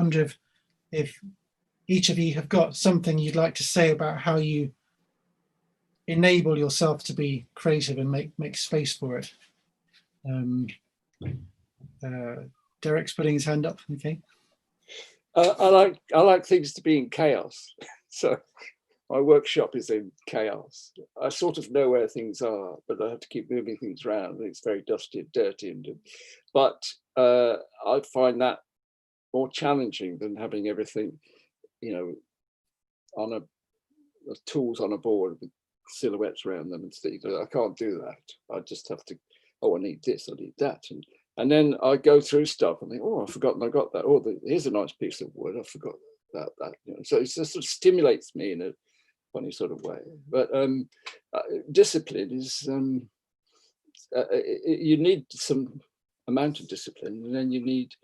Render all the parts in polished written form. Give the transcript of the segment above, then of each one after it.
wonder if each of you have got something you'd like to say about how you enable yourself to be creative and make space for it. Derek's putting his hand up. Okay. I like things to be in chaos. So my workshop is in chaos. I sort of know where things are, but I have to keep moving things around. It's very dusty and dirty, but I find that more challenging than having everything, on a tools on a board with silhouettes around them and things. I can't do that. I just have to. Oh, I need this. I need that, and then I go through stuff and think, oh, I've forgotten I got that. Oh, here's a nice piece of wood. I forgot about that. So it just sort of stimulates me in a funny sort of way. But discipline is you need some amount of discipline, and then you need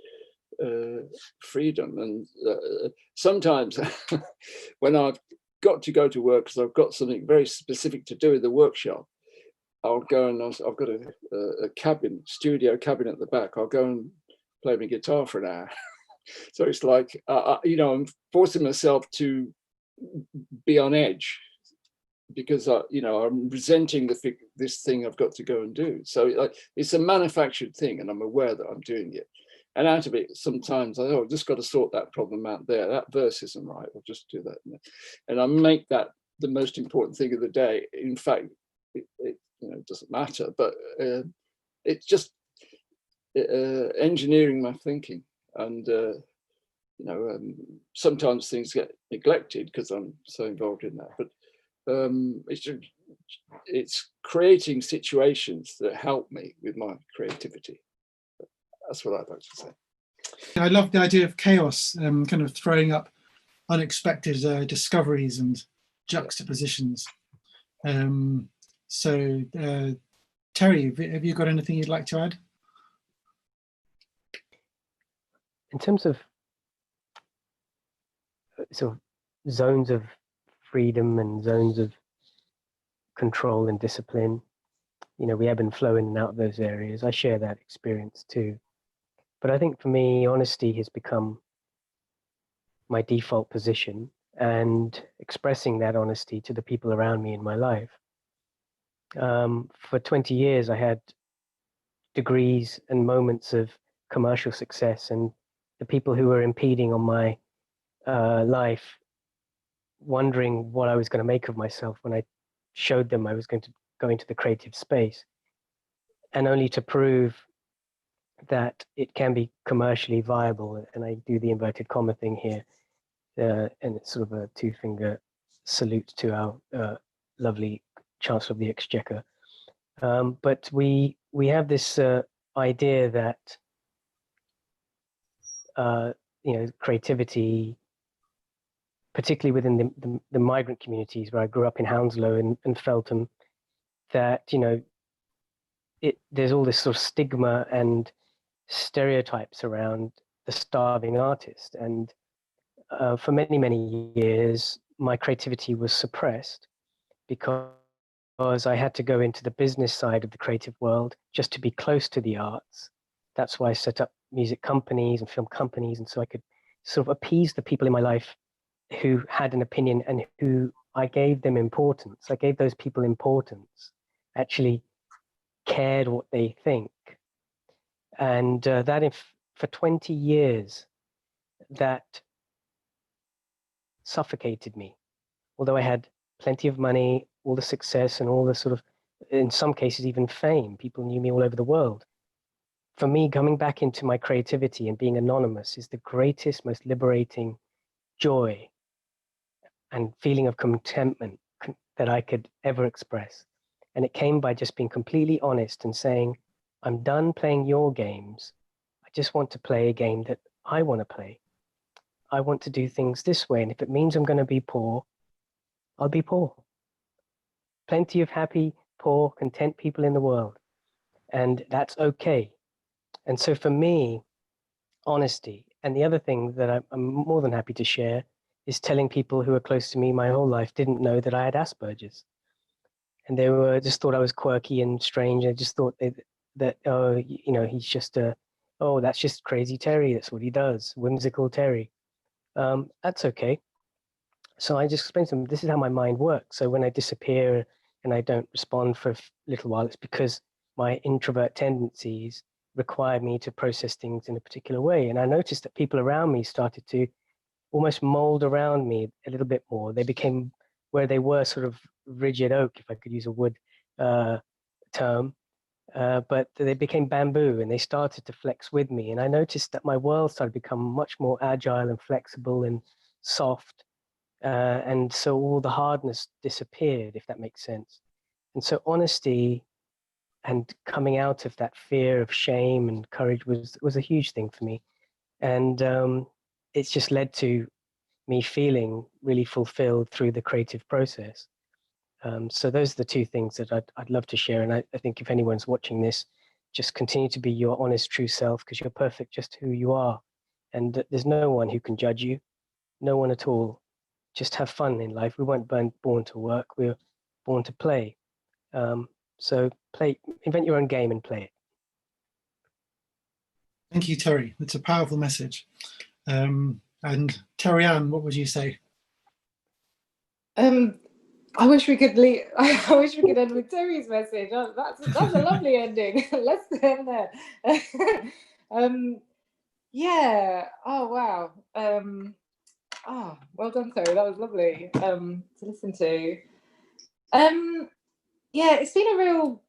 freedom. And sometimes when I've got to go to work because I've got something very specific to do in the workshop, I'll go and I've got a studio cabin at the back. I'll go and play my guitar for an hour. So it's like, I'm forcing myself to be on edge because I'm resenting this thing I've got to go and do. So it's a manufactured thing, and I'm aware that I'm doing it. And out of it, sometimes I've just got to sort that problem out there. That verse isn't right. I'll just do that, and I make that the most important thing of the day. In fact, it doesn't matter, but it's just engineering my thinking. And sometimes things get neglected because I'm so involved in that. But it's creating situations that help me with my creativity. That's what I'd like to say. I love the idea of chaos, kind of throwing up unexpected discoveries and juxtapositions. So, Terri, have you got anything you'd like to add? In terms of sort of zones of freedom and zones of control and discipline, we ebb and flow in and out of those areas. I share that experience too. But I think for me, honesty has become my default position, and expressing that honesty to the people around me in my life. For 20 years, I had degrees and moments of commercial success, and the people who were impeding on my life, wondering what I was going to make of myself when I showed them I was going to go into the creative space, and only to prove that it can be commercially viable. And I do the inverted comma thing here, and it's sort of a two-finger salute to our lovely Chancellor of the Exchequer. But we have this idea that creativity, particularly within the migrant communities where I grew up in Hounslow and Feltham, that there's all this sort of stigma and stereotypes around the starving artist. And for many years, my creativity was suppressed because I had to go into the business side of the creative world just to be close to the arts. That's why I set up music companies and film companies, and so I could sort of appease the people in my life who had an opinion and who I gave them importance. I gave those people importance, actually cared what they think. And for 20 years, that suffocated me. Although I had plenty of money, all the success and all the sort of, in some cases, even fame. People knew me all over the world. For me, coming back into my creativity and being anonymous is the greatest, most liberating joy and feeling of contentment that I could ever express. And it came by just being completely honest and saying, I'm done playing your games. I just want to play a game that I want to play. I want to do things this way. And if it means I'm going to be poor, I'll be poor. Plenty of happy, poor, content people in the world. And that's okay. And so for me, honesty. And the other thing that I'm more than happy to share is telling people who are close to me my whole life didn't know that I had Asperger's. And they just thought I was quirky and strange. I just thought that, he's just oh, that's just crazy Terry. That's what he does. Whimsical Terry. That's okay. So I just explained to them, this is how my mind works. So when I disappear and I don't respond for a little while, it's because my introvert tendencies require me to process things in a particular way. And I noticed that people around me started to almost mold around me a little bit more. They became where they were sort of rigid oak, if I could use a wood term, but they became bamboo and they started to flex with me. And I noticed that my world started to become much more agile and flexible and soft. And so all the hardness disappeared, if that makes sense. And so honesty and coming out of that fear of shame and courage was a huge thing for me. And it's just led to me feeling really fulfilled through the creative process. So those are the two things that I'd love to share. And I think if anyone's watching this, just continue to be your honest, true self, because you're perfect just who you are. And there's no one who can judge you, no one at all. Just have fun in life. We weren't born to work, we were born to play. So invent your own game and play it. Thank you, Terry. It's a powerful message. And Terry Ann, what would you say? I wish we could leave. I wish we could end with Terry's message. Oh, that's a lovely ending. Let's end there. Yeah. Oh wow. Oh, well done, Terry. That was lovely to listen to. Yeah, it's been a real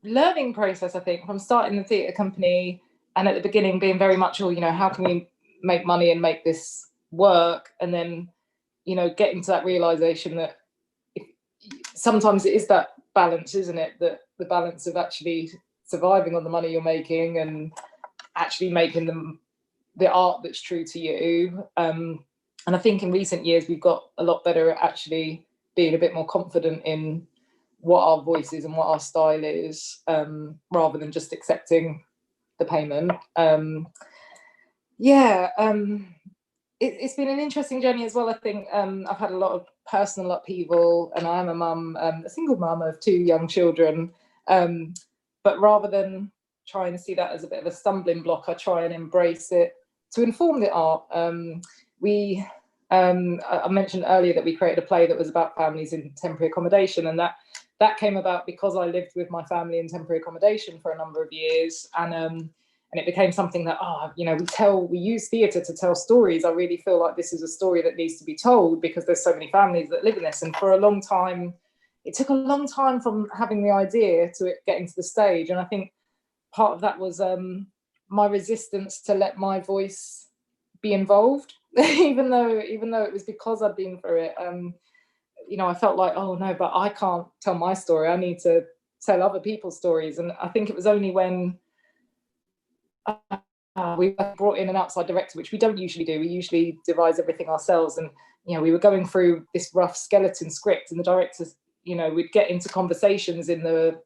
learning process, I think, from starting the theatre company and at the beginning being very much, oh, you know, how can we make money and make this work? And then, you know, getting to that realization that sometimes it is that balance, isn't it? That the balance of actually surviving on the money you're making and actually making the art that's true to you. And I think in recent years we've got a lot better at actually being a bit more confident in what our voice is and what our style is, rather than just accepting the payment. It's been an interesting journey as well. I think I've had a lot of personal upheaval, and I am a mum, a single mum of 2 young children. But rather than try and see that as a bit of a stumbling block, I try and embrace it to inform the art. I mentioned earlier that we created a play that was about families in temporary accommodation, and that came about because I lived with my family in temporary accommodation for a number of years, and it became something that, you know, we use theatre to tell stories. I really feel like this is a story that needs to be told because there's so many families that live in this. And for a long time, it took a long time from having the idea to it getting to the stage. And I think part of that was my resistance to let my voice be involved, even though it was because I'd been through it. You know, I felt like, oh no, but I can't tell my story. I need to tell other people's stories. And I think it was only when we brought in an outside director, which we don't usually do. We usually devise everything ourselves. And, you know, we were going through this rough skeleton script, and the directors, you know, we'd get into conversations in the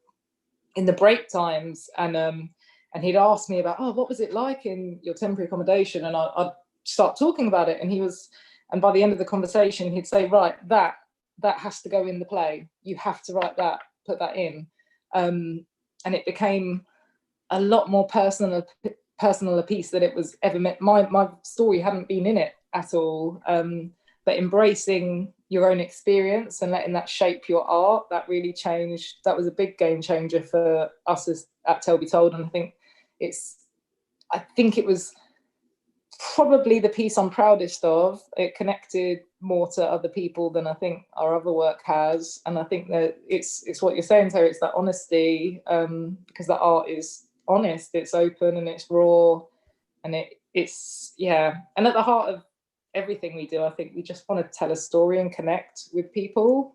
break times, and he'd ask me about, what was it like in your temporary accommodation? And I'd start talking about it. And by the end of the conversation, he'd say, right, that has to go in the play. You have to write that, put that in. And it became a lot more personal a piece that it was ever meant. My story hadn't been in it at all, but embracing your own experience and letting that shape your art, that really changed. That was a big game changer for us at Tell Be Told. And I think it was probably the piece I'm proudest of. It connected more to other people than I think our other work has. And I think that it's what you're saying, Terry, it's that honesty, because the art is honest, it's open and it's raw, and it's and at the heart of everything we do, I think we just want to tell a story and connect with people.